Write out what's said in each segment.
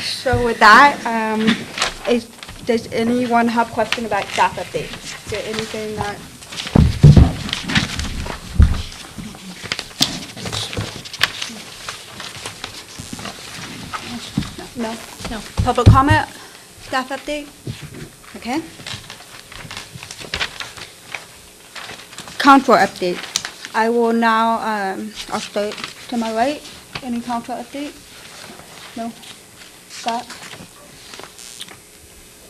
So with that, does anyone have question about staff updates? Is there anything that? No? No. Public comment? Staff update? Okay. Council update. I will now, I'll start to my right. Any council update? No? Scott?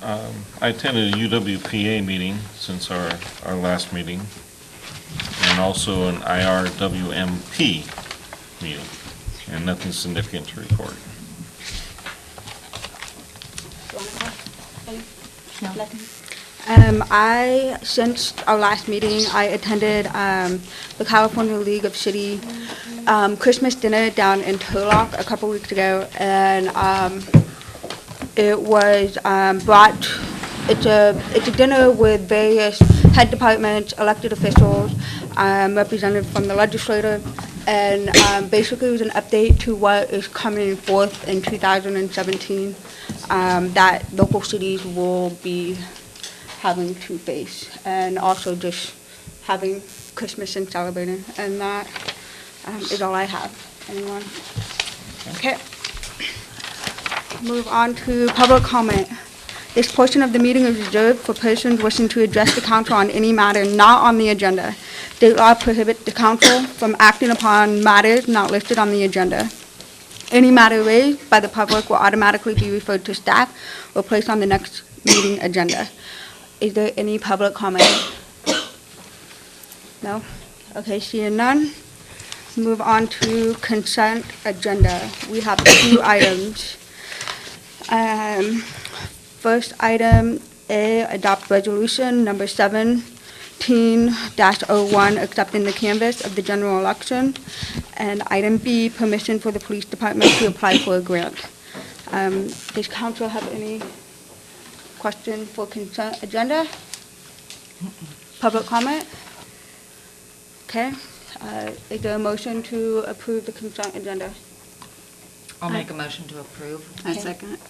I attended a UWPA meeting since our last meeting, and also an IRWMP meeting, and nothing significant to report. Since our last meeting, I attended the California League of City Christmas dinner down in Turlock a couple weeks ago, and it was it's a dinner with various head departments, elected officials, represented from the legislature, and basically it was an update to what is coming forth in 2017 that local cities will be having to face, and also just having Christmas and celebrating. And that is all I have. Anyone? Okay. Move on to public comment. This portion of the meeting is reserved for persons wishing to address the council on any matter not on the agenda. State law prohibits the council from acting upon matters not listed on the agenda. Any matter raised by the public will automatically be referred to staff or placed on the next meeting agenda. Is there any public comment? No? Okay, seeing none. Move on to consent agenda. We have 2 items. First item A, adopt resolution number 17-01, accepting the canvass of the general election. And item B, permission for the police department to apply for a grant. Does council have any question for consent agenda? Public comment? Okay. Is there a motion to approve the consent agenda? I'll make a motion to approve. I second it.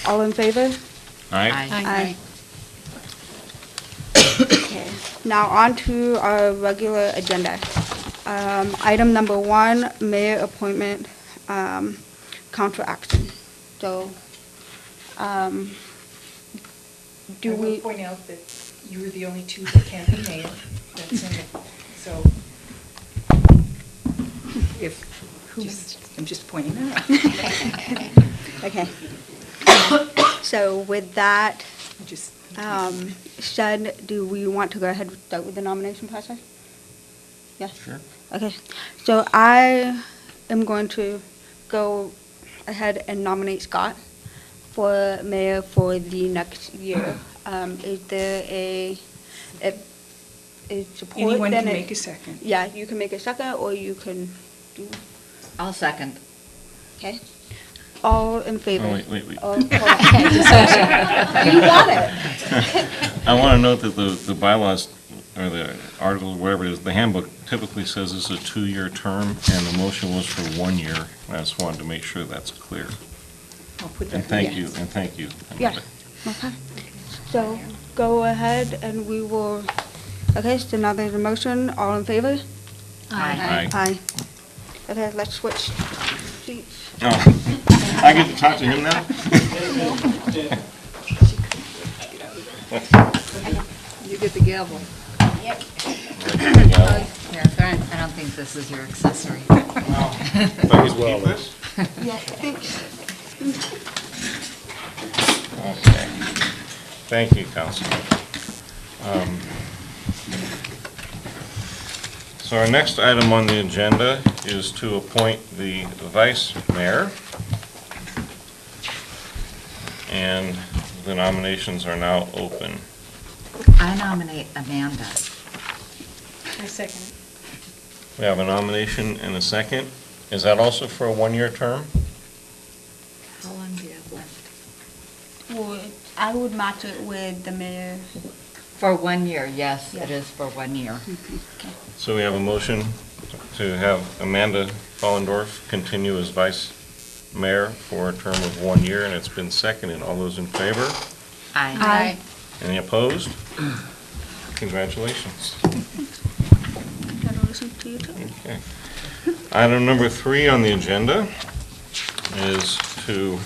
All in favor? Aye. Aye. Okay, now on to our regular agenda. Item number 1, mayor appointment, council action. So, do I will we, point out that you were the only 2 that can't be mayor. That's in it. So, I'm just pointing that out. okay. So with that Just said, do we want to go ahead and start with the nomination process? Yes? Sure. Okay, so I am going to go ahead and nominate Scott for mayor for the next year. Is there a support? anyone then can it- make a second. Yeah, you can make a second, or you can do, I'll second. okay? All in favor? Oh, wait. Oh, hold on. You got it. I want to note that the bylaws, or the article, whatever it is, the handbook typically says it's a 2-year term, and the motion was for 1 year. I just wanted to make sure that's clear. I'll put that. And thank you, Yes. and thank you. Yeah, okay. So go ahead and we will, okay, so now there's a motion. All in favor? Aye. Aye. Okay, let's switch seats. Oh, I get to talk to him now? You get the gavel. Here, I don't think this is your accessory. Might as well. Yeah, thanks. Okay. Thank you, Councilman. So our next item on the agenda is to appoint the vice mayor. And the nominations are now open. I nominate Amanda. I second it. We have a nomination and a second. Is that also for a 1-year term? How long do you have left? I would match it with the mayor. For 1 year, yes, Yeah. it is for 1 year. So we have a motion to have Amanda Follendorf continue as vice mayor for a term of 1 year, and it's been seconded. All those in favor? Aye. Any opposed? Congratulations. Gotta listen to you too. Okay. Item number 3 on the agenda is to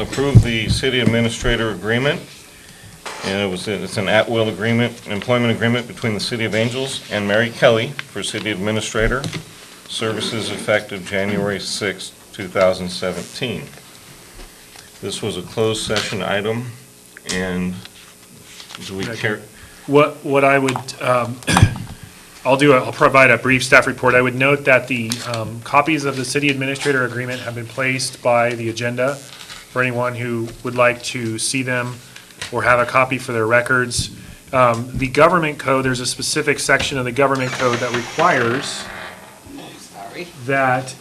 approve the city administrator agreement. And it's an at-will agreement, employment agreement between the City of Angels and Mary Kelly for city administrator, services effective January 6, 2017. This was a closed session item, and do we care? What I would, I'll provide a brief staff report. I would note that the copies of the city administrator agreement have been placed by the agenda for anyone who would like to see them or have a copy for their records. The government code, there's a specific section of the government code that requires that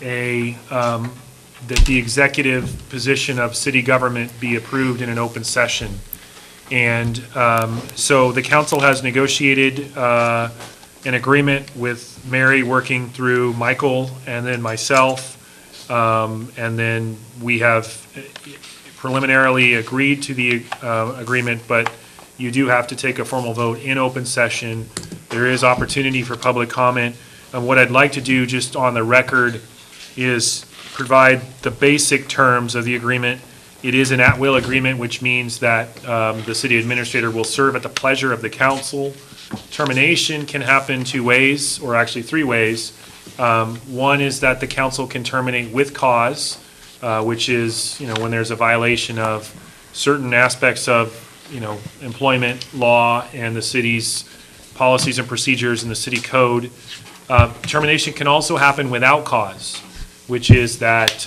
that the executive position of city government be approved in an open session. And so the council has negotiated an agreement with Mary, working through Michael and then myself. And then we have preliminarily agreed to the agreement, but you do have to take a formal vote in open session. There is opportunity for public comment. And what I'd like to do, just on the record, is provide the basic terms of the agreement. It is an at-will agreement, which means that the city administrator will serve at the pleasure of the council. Termination can happen 2 ways, or actually 3 ways. One is that the council can terminate with cause, which is, when there's a violation of certain aspects of, employment law and the city's policies and procedures in the city code. Termination can also happen without cause, which is that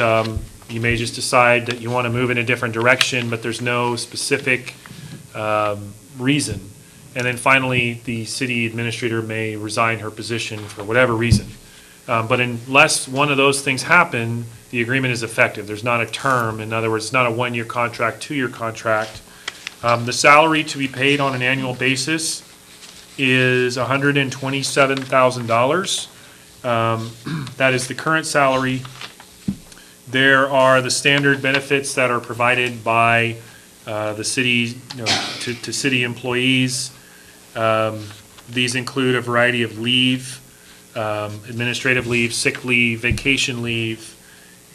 you may just decide that you want to move in a different direction, but there's no specific reason. And then finally, the city administrator may resign her position for whatever reason. But unless one of those things happen, the agreement is effective. There's not a term. In other words, it's not a 1-year contract, 2-year contract. The salary to be paid on an annual basis is $127,000. That is the current salary. There are the standard benefits that are provided by the city, to city employees. These include a variety of leave, administrative leave, sick leave, vacation leave,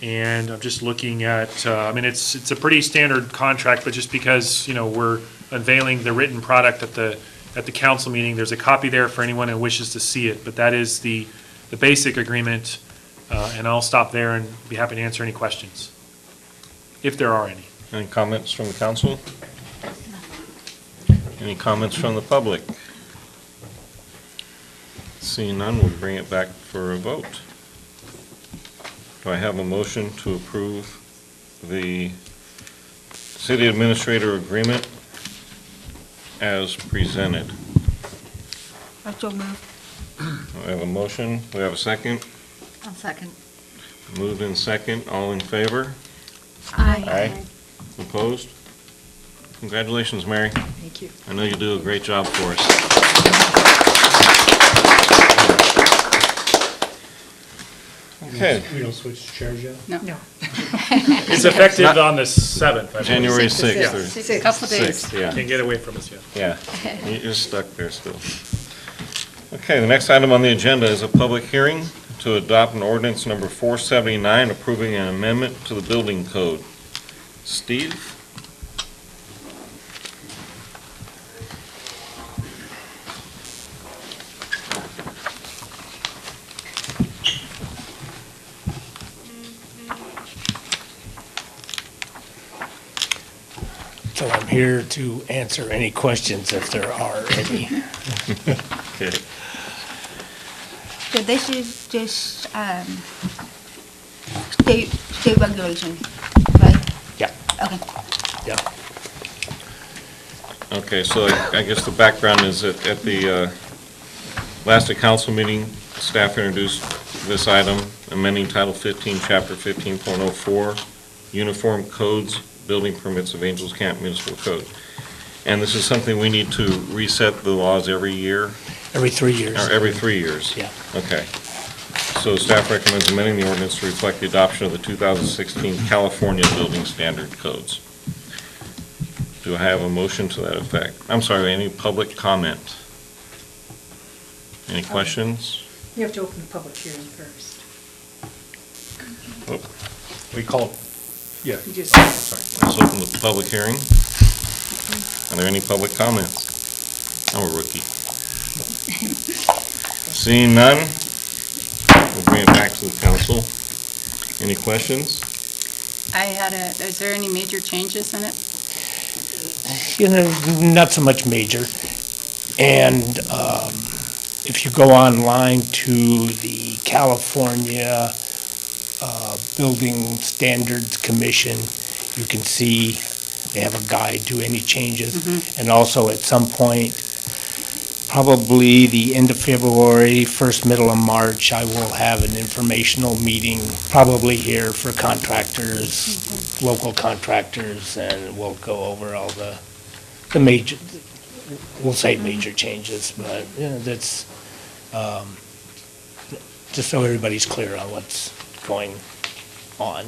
and I'm just looking at, it's a pretty standard contract, but just because, we're unveiling the written product at the council meeting, there's a copy there for anyone who wishes to see it, but that is the basic agreement, and I'll stop there and be happy to answer any questions, if there are any. Any comments from the council? Any comments from the public? Seeing none, we'll bring it back for a vote. Do I have a motion to approve the city administrator agreement as presented? I so move. We have a motion. We have a second. I'll second. Moved in second. All in favor? Aye. Opposed? Congratulations, Mary. Thank you. I know you do a great job for us. Okay, We don't switch chairs yet? No. It's effective on the 7th, I believe. January 6th or Six. Couple days. 6th, yeah. Can't get away from us yet. Yeah, you're stuck there still. Okay, the next item on the agenda is a public hearing to adopt an ordinance number 479, approving an amendment to the building code. Steve? So I'm here to answer any questions if there are any. Okay. So this is just state regulation, right? Yeah, Okay. yeah. Okay, so I guess the background is that at the last council meeting, staff introduced this item, amending Title 15, Chapter 15.04, Uniform Codes, Building Permits of Angels Camp Municipal Code. And this is something we need to reset the laws every year, Every 3 years. or every 3 years? Yeah. Okay. So staff recommends amending the ordinance to reflect the adoption of the 2016 California Building Standard Codes. Do I have a motion to that effect? I'm sorry, any public comment? Any questions? You have to open the public hearing first. Oh, We call, yeah. You just, Let's open the public hearing. Are there any public comments? I'm a rookie. Seeing none, we'll bring it back to the council. Any questions? Is there any major changes in it? You know, not so much major. And if you go online to the California Building Standards Commission, you can see they have a guide to any changes. And also at some point, probably the end of February, first middle of March, I will have an informational meeting, probably here for contractors, local contractors, and we'll go over all the major, we'll say major changes, but, you know, that's, just so everybody's clear on what's going on.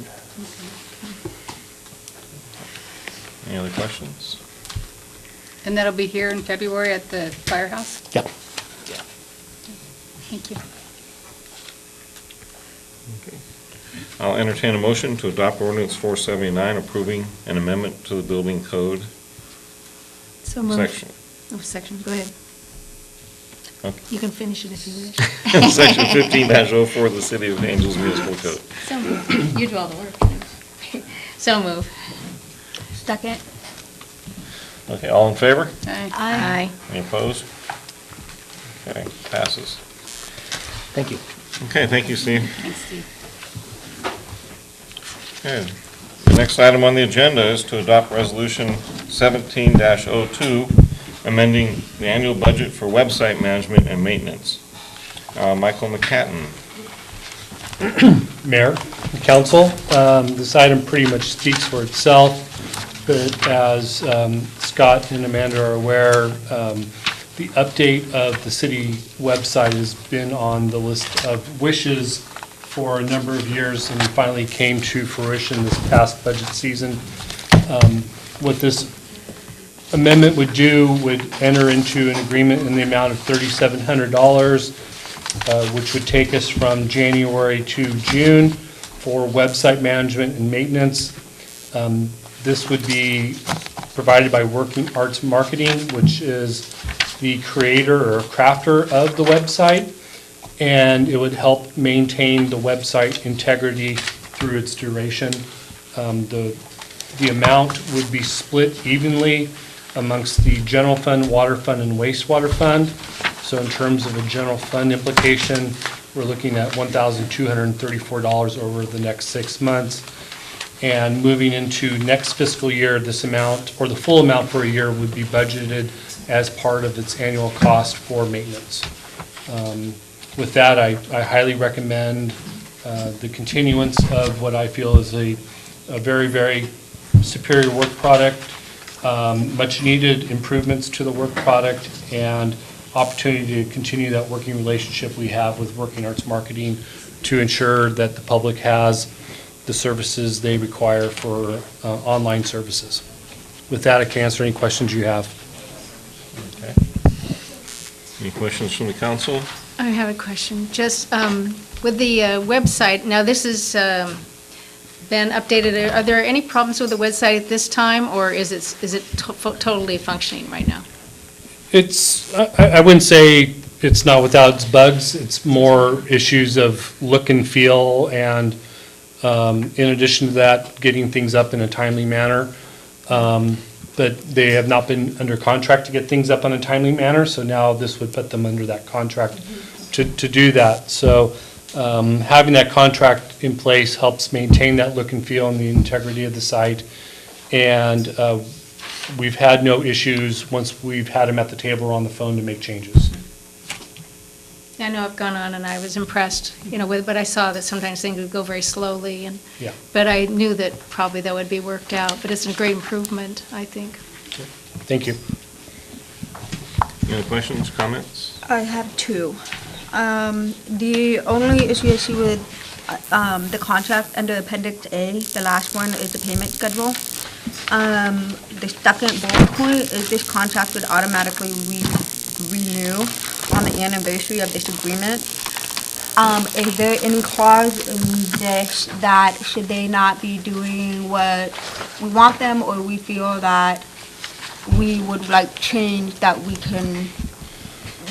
Any other questions? And that'll be here in February at the firehouse? Yep. Thank you. I'll entertain a motion to adopt ordinance 479 approving an amendment to the building code So moved. section. Oh, section, go ahead. Okay. You can finish it if you wish. Section 15-04 of the City of Angels Municipal Code. So move. You do all the work. So move. Second. Okay, all in favor? Aye. Any opposed? Okay, passes. Thank you. Okay, thank you, Steve. Thanks, Steve. Okay. The next item on the agenda is to adopt Resolution 17-02, amending the annual budget for website management and maintenance. Michael McCatton. Mayor, Council, this item pretty much speaks for itself, but as Scott and Amanda are aware, the update of the city website has been on the list of wishes for a number of years and finally came to fruition this past budget season. What this amendment would do would enter into an agreement in the amount of $3,700, which would take us from January to June for website management and maintenance. This would be provided by Working Arts Marketing, which is the creator or crafter of the website, and it would help maintain the website integrity through its duration. The amount would be split evenly amongst the general fund, water fund, and wastewater fund. So in terms of a general fund implication, we're looking at $1,234 over the next 6 months. And moving into next fiscal year, this amount, or the full amount for a year, would be budgeted as part of its annual cost for maintenance. With that, I highly recommend the continuance of what I feel is a very, very superior work product, much needed improvements to the work product, and opportunity to continue that working relationship we have with Working Arts Marketing to ensure that the public has the services they require for online services. With that, I can answer any questions you have. Okay. Any questions from the council? I have a question. Just with the website, now this has been updated. Are there any problems with the website at this time, or is it totally functioning right now? It's, I wouldn't say it's not without its bugs. It's more issues of look and feel, and in addition to that, getting things up in a timely manner. But they have not been under contract to get things up in a timely manner, so now this would put them under that contract to do that. So having that contract in place helps maintain that look and feel and the integrity of the site. And we've had no issues once we've had them at the table or on the phone to make changes. I know I've gone on and I was impressed, with, but I saw that sometimes things would go very slowly, and Yeah. but I knew that probably that would be worked out. But it's a great improvement, I think. Thank you. Any other questions, comments? I have two. The only issue I see with the contract under Appendix A, the last one, is the payment schedule. The second bullet point is this contract would automatically renew on the anniversary of this agreement. Is there any clause in this that should they not be doing what we want them, or we feel that we would like change that we can,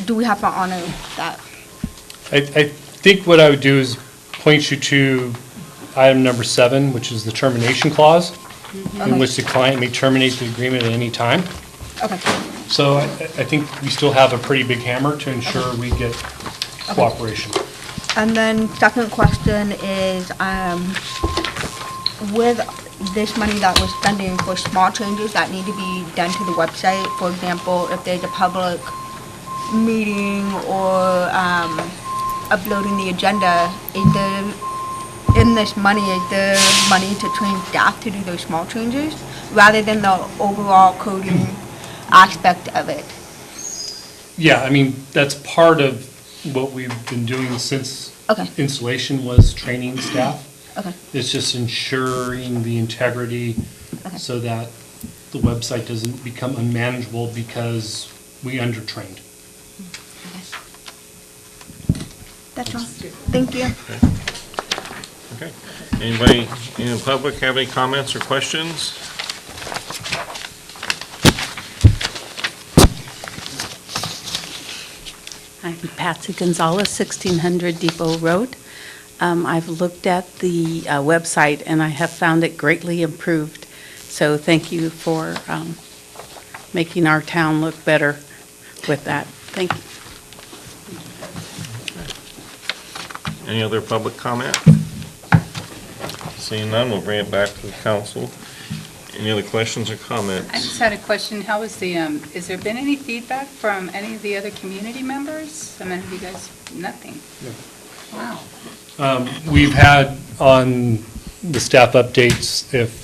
do we have to honor that? I think what I would do is point you to item number 7, which is the termination clause, in Okay. which the client may terminate the agreement at any time. Okay. So I think we still have a pretty big hammer to ensure we get cooperation. And then second question is, with this money that we're spending for small changes that need to be done to the website, for example, if there's a public meeting or uploading the agenda, is there, in this money, is there money to train staff to do those small changes, rather than the overall coding aspect of it? Yeah, I mean, that's part of what we've been doing since Okay. installation was training staff. Okay. It's just ensuring the integrity Okay. so that the website doesn't become unmanageable because we undertrained. That's all. Thank you. Okay. Anybody in the public have any comments or questions? I'm Patsy Gonzalez, 1600 Depot Road. I've looked at the website, and I have found it greatly improved. So thank you for making our town look better with that. Thank you. Any other public comment? Seeing none, we'll bring it back to the council. Any other questions or comments? I just had a question. How is the, has there been any feedback from any of the other community members? I mean, have you guys, nothing? Wow. We've had on the staff updates, if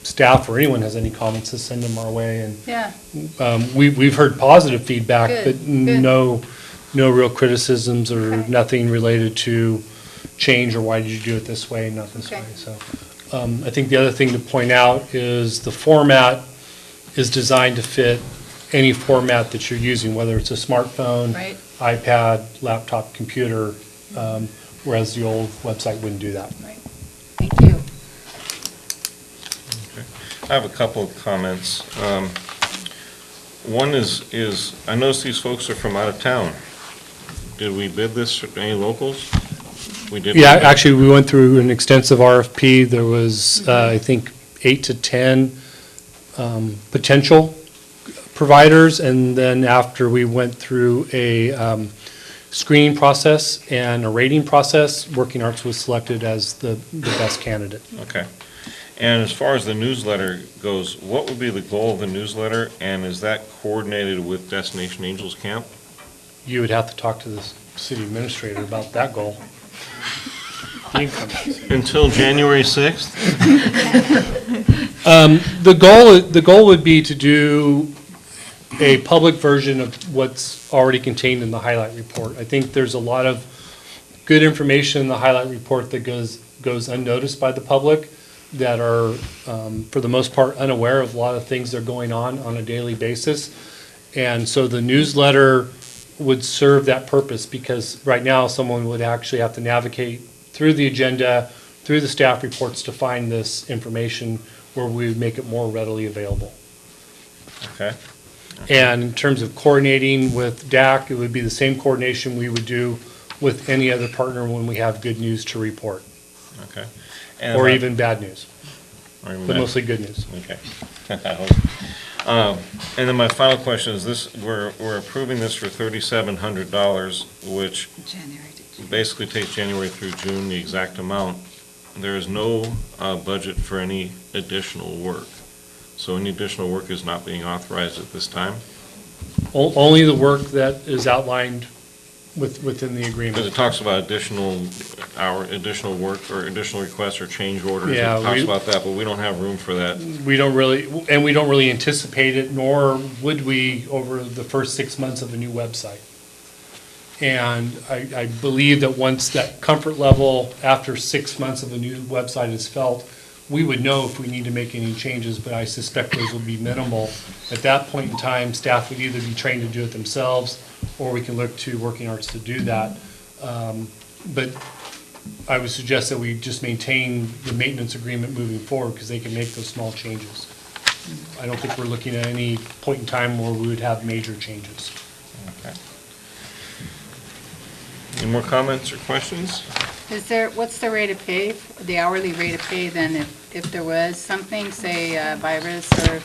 staff or anyone has any comments, to send them our way. And Yeah, we've heard positive feedback, Good, but good. no real criticisms or Okay. nothing related to change or why did you do it this way, not this Okay. way. So I think the other thing to point out is the format is designed to fit any format that you're using, whether it's a smartphone, Right. iPad, laptop, computer, whereas the old website wouldn't do that. right. Thank you. I have a couple of comments. One is I noticed these folks are from out of town. Did we bid this for any locals? We did. Yeah, actually, we went through an extensive RFP. There was, I think, 8 to 10 potential providers, and then after we went through a screening process and a rating process, Working Arts was selected as the best candidate. Okay. And as far as the newsletter goes, what would be the goal of the newsletter, and is that coordinated with Destination Angels Camp? You would have to talk to the city administrator about that goal. Until January 6th? The goal would be to do a public version of what's already contained in the highlight report. I think there's a lot of good information in the highlight report that goes unnoticed by the public, that are, for the most part, unaware of a lot of things that are going on a daily basis. And so the newsletter would serve that purpose, because right now, someone would actually have to navigate through the agenda, through the staff reports to find this information, where we would make it more readily available. Okay. And in terms of coordinating with DAC, it would be the same coordination we would do with any other partner when we have good news to report, Okay. or even bad news, or even but bad- mostly good news. Okay. And then my final question is this, we're approving this for $3,700, which basically takes January through June, the exact amount. There is no budget for any additional work. So any additional work is not being authorized at this time? Only the work that is outlined within the Because agreement. it talks about additional work or additional requests or change orders. Yeah, It talks we- about that, but we don't have room for that. We don't really anticipate it, nor would we over the first 6 months of a new website. And I believe that once that comfort level, after 6 months of the new website is felt, we would know if we need to make any changes, but I suspect those will be minimal. At that point in time, staff would either be trained to do it themselves, or we can look to Working Arts to do that. But I would suggest that we just maintain the maintenance agreement moving forward, because they can make those small changes. I don't think we're looking at any point in time where we would have major changes. Okay. Any more comments or questions? What's the rate of pay, the hourly rate of pay then, if there was something, say, virus or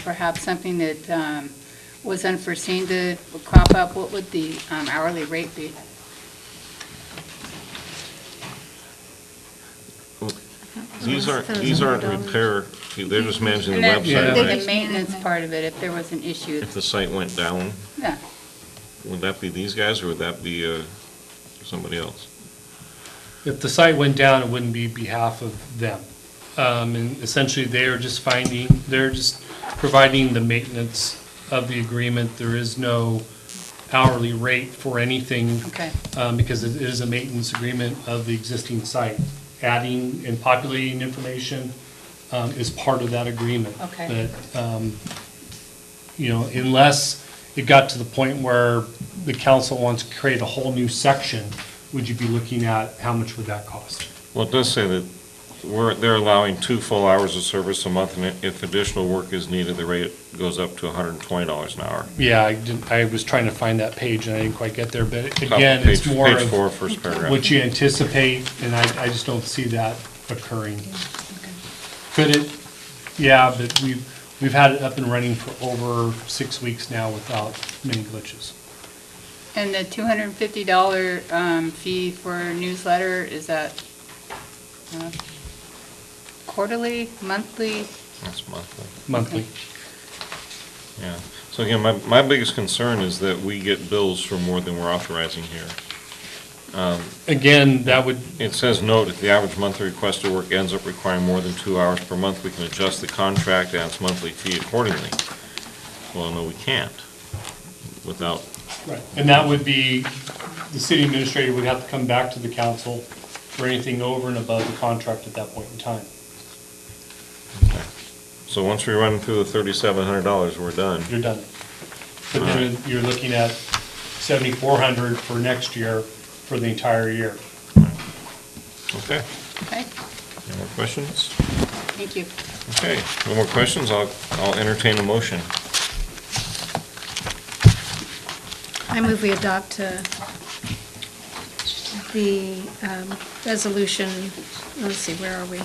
perhaps something that was unforeseen to crop up, what would the hourly rate be? These aren't repair, they're just managing the And then website, the right? maintenance part of it, if there was an issue, If the site went down, yeah. would that be these guys or would that be somebody else? If the site went down, it wouldn't be behalf of them. And essentially, they're just providing the maintenance of the agreement. There is no hourly rate for anything. Okay. Because it is a maintenance agreement of the existing site. Adding and populating information is part of that agreement. Okay. But, unless it got to the point where the council wants to create a whole new section, would you be looking at how much would that cost? Well, it does say that they're allowing 2 full hours of service a month, and if additional work is needed, the rate goes up to $120 an hour. Yeah, I was trying to find that page and I didn't quite get there, but again, it's more Page 4, of first paragraph. what you anticipate, and I just don't see that occurring. Could it? Yeah, but we've had it up and running for over 6 weeks now without many glitches. And the $250 fee for a newsletter, is that quarterly, monthly? That's monthly. Monthly. Yeah. So again, my biggest concern is that we get bills for more than we're authorizing here. Again, that would, It says, note, if the average monthly requested work ends up requiring more than 2 hours per month, we can adjust the contract and its monthly fee accordingly. Well, no, we can't without, right, and that would be, the city administrator would have to come back to the council for anything over and above the contract at that point in time. so once we run through the $3,700, we're done. You're done. But then you're looking at $7,400 for next year for the entire year. Okay. Okay, Any more questions? thank you. Okay, no more questions, I'll entertain a motion. I move we adopt the resolution, let's see, where are we?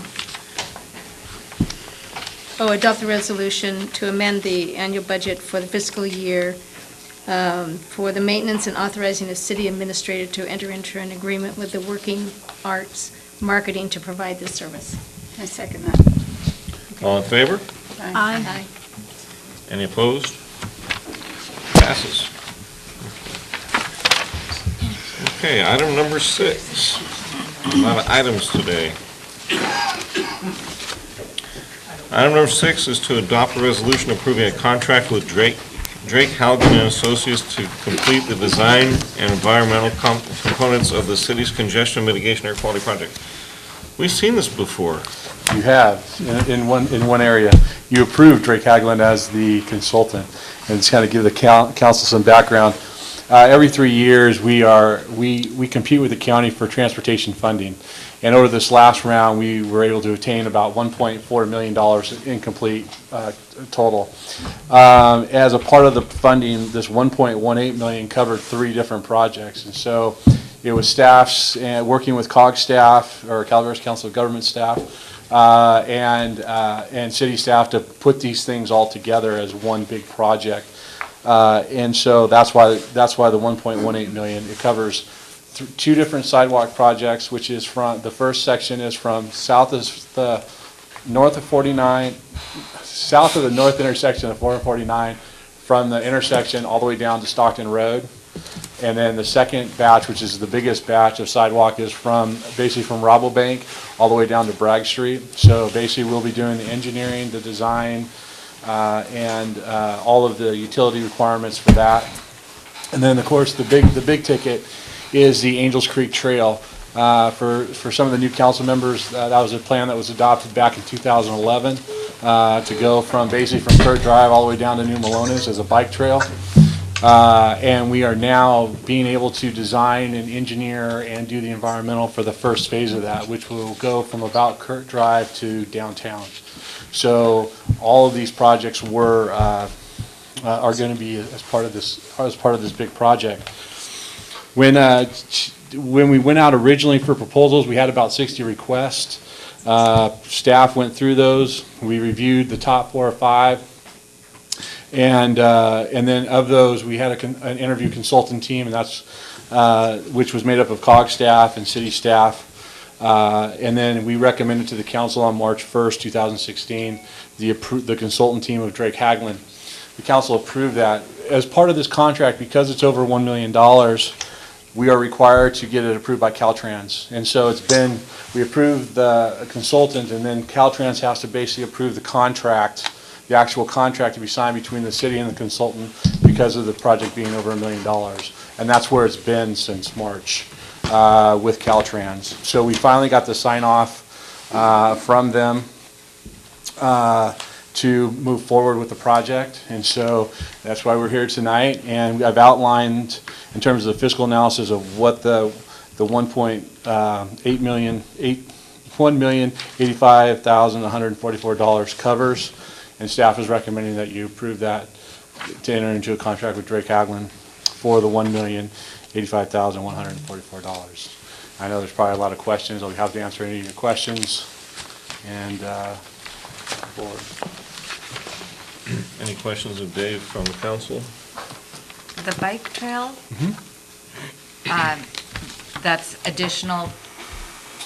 Oh, adopt the resolution to amend the annual budget for the fiscal year for the maintenance and authorizing the city administrator to enter into an agreement with the Working Arts Marketing to provide this service. I second that. All in favor? Aye. Any opposed? Passes. Okay, item number 6. A lot of items today. Item number 6 is to adopt a resolution approving a contract with Drake Halligan and Associates to complete the design and environmental components of the city's congestion mitigation air quality project. We've seen this before. You have, in one area. You approved Drake Hagland as the consultant. And to kind of give the council some background, every 3 years, we compete with the county for transportation funding. And over this last round, we were able to attain about $1.4 million in complete total. As a part of the funding, this $1.18 million covered 3 different projects. And so it was staffs, working with COG staff, or Calaveras Council of Government staff, and city staff to put these things all together as one big project. And so that's why the 1.18 million, it covers 2 different sidewalk projects, which is from, the first section is from south of the north of 49, south of the north intersection of 449, from the intersection all the way down to Stockton Road. And then the second batch, which is the biggest batch of sidewalk, is basically from Rabobank all the way down to Bragg Street. So basically we'll be doing the engineering, the design, and all of the utility requirements for that. And then, of course, the big ticket is the Angels Creek Trail. For some of the new council members, that was a plan that was adopted back in 2011 to go basically from Kurt Drive all the way down to New Melones as a bike trail. And we are now being able to design and engineer and do the environmental for the first phase of that, which will go from about Kurt Drive to downtown. So all of these projects are going to be as part of this big project. When we went out originally for proposals, we had about 60 requests. Staff went through those. We reviewed the top 4 or 5. And then of those, we had an interview consultant team, and that's which was made up of COG staff and city staff. And then we recommended to the council on March 1st, 2016, the consultant team of Drake Haglund. The council approved that. As part of this contract, because it's over $1 million, we are required to get it approved by Caltrans. And so we approved the consultant, and then Caltrans has to basically approve the contract, the actual contract to be signed between the city and the consultant because of the project being over $1 million. And that's where it's been since March with Caltrans. So we finally got the sign off from them to move forward with the project. And so that's why we're here tonight. And I've outlined in terms of the fiscal analysis of what the $1,085,144 covers. And staff is recommending that you approve that to enter into a contract with Drake Haglund for the $1,085,144. I know there's probably a lot of questions. I'll be happy to answer any of your questions. And forward. Any questions of Dave from the council? The bike trail, that's additional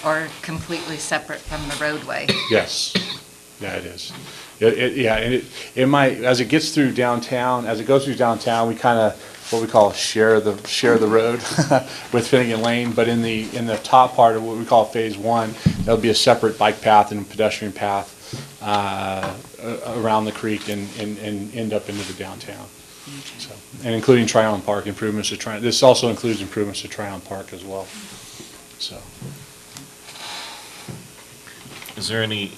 or completely separate from the roadway? Yes. Yeah, it is. It might, as it gets through downtown, we kind of, what we call share the road with Finnegan Lane, but in the top part of what we call phase 1, there'll be a separate bike path and pedestrian path around the creek and end up into the downtown. So, and including Tryon Park improvements to Tryon. This also includes improvements to Tryon Park as well. So, is there any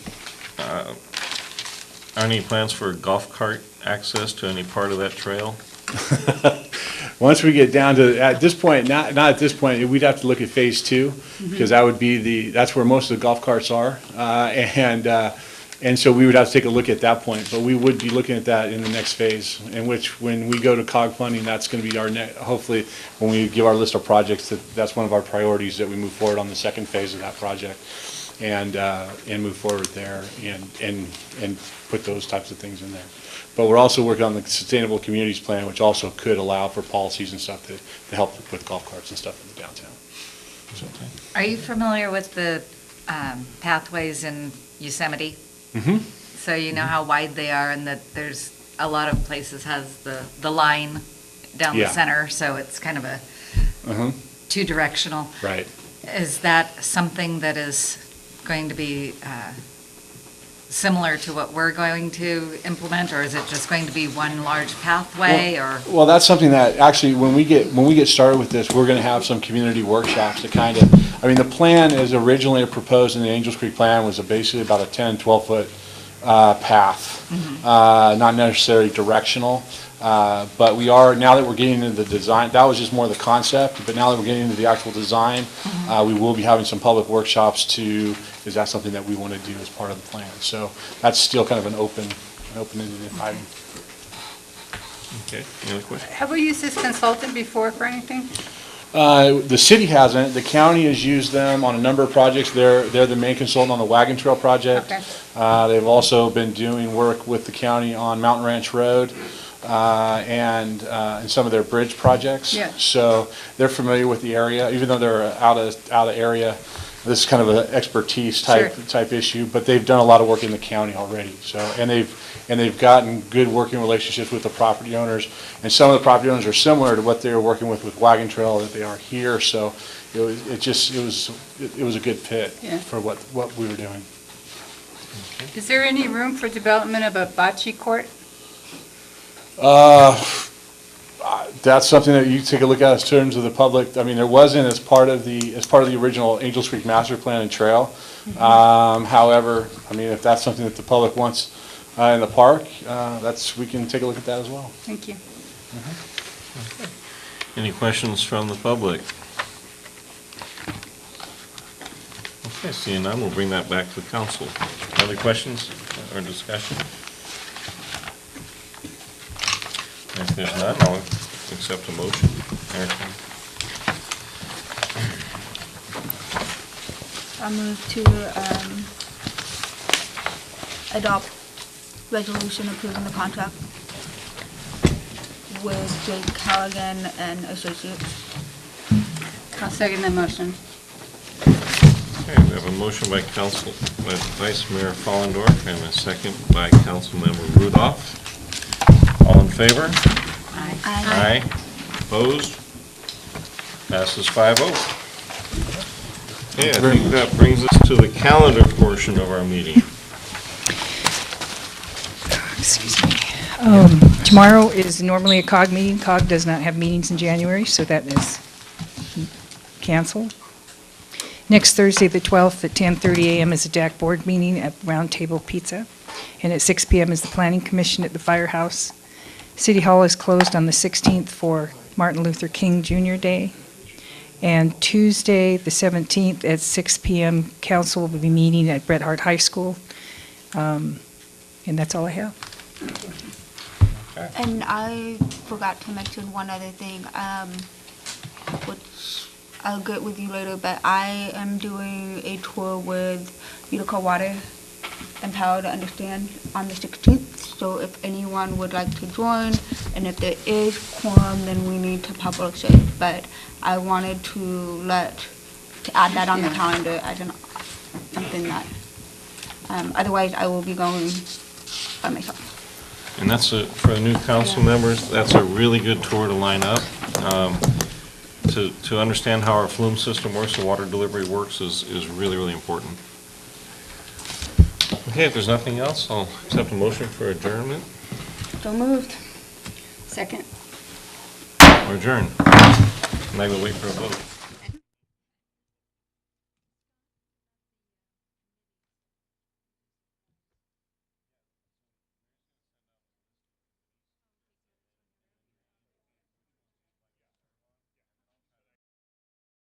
plans for golf cart access to any part of that trail? once we get down to, at this point, not at this point, we'd have to look at phase 2, because that would be that's where most of the golf carts are. And so we would have to take a look at that point, but we would be looking at that in the next phase, in which when we go to COG funding, that's going to be our hopefully, when we give our list of projects, that's one of our priorities, that we move forward on the second phase of that project and move forward there and put those types of things in there. But we're also working on the Sustainable Communities Plan, which also could allow for policies and stuff to help with golf carts and stuff in the downtown. So. Are you familiar with the pathways in Yosemite? Mm-hmm. So you know how wide they are, and that there's a lot of places has the line down the center, so it's kind of a two-directional. Right. Is that something that is going to be similar to what we're going to implement, or is it just going to be one large pathway? Well, that's something that actually, when we get started with this, we're going to have some community workshops to kind of, I mean, the plan as originally proposed in the Angels Creek plan was basically about a 10, 12-foot path, not necessarily directional. But we are, now that we're getting into the design, that was just more the concept, but now that we're getting into the actual design, we will be having some public workshops is that something that we want to do as part of the plan? So that's still kind of an open-ended item. Okay, any other questions? Have we used this consultant before for anything? The city hasn't. The county has used them on a number of projects. They're the main consultant on the Wagon Trail project. Okay. They've also been doing work with the county on Mountain Ranch Road. And some of their bridge projects. Yeah. So they're familiar with the area, even though they're out of area. This is kind of an expertise type issue, but they've done a lot of work in the county already. So and they've gotten good working relationships with the property owners, and some of the property owners are similar to what they were working with Wagon Trail that they are here. So it was a good fit for what we were doing. Is there any room for development of a bocce court? that's something that you take a look at in terms of the public. I mean, there wasn't as part of the original Angels Creek Master Plan and Trail. However, I mean, if that's something that the public wants in the park, we can take a look at that as well. Thank you. Any questions from the public? Okay, seeing none, we'll bring that back to the council. Other questions or discussion? If there's none, I'll accept a motion. Erica? I move to adopt resolution approving the contract with Jake Callaghan and Associates. I'll second the motion. Okay, we have a motion by Vice Mayor Fallendorf and a second by Councilmember Rudolph. All in favor? Aye. Opposed? Passes 5-0. Okay, I think that brings us to the calendar portion of our meeting. Excuse me. Tomorrow is normally a COG meeting. COG does not have meetings in January, so that is canceled. Next Thursday, the 12th, at 10:30 a.m. is a DAC board meeting at Round Table Pizza, and at 6 p.m. is the Planning Commission at the Firehouse. City Hall is closed on the 16th for Martin Luther King Jr. Day. And Tuesday, the 17th, at 6 p.m., council will be meeting at Bret Harte High School. And that's all I have. And I forgot to mention one other thing, which I'll get with you later, but I am doing a tour with Utica Water and Power to Understand on the 16th. So if anyone would like to join, and if there is quorum, then we need to publish it. But I wanted to add that on the calendar as something that, otherwise I will be going by myself. And that's for the new council members, that's a really good tour to line up. To understand how our flume system works, the water delivery works is really, really important. Okay, if there's nothing else, I'll accept a motion for adjournment. So moved. Second. Or adjourn. And I will wait for a vote.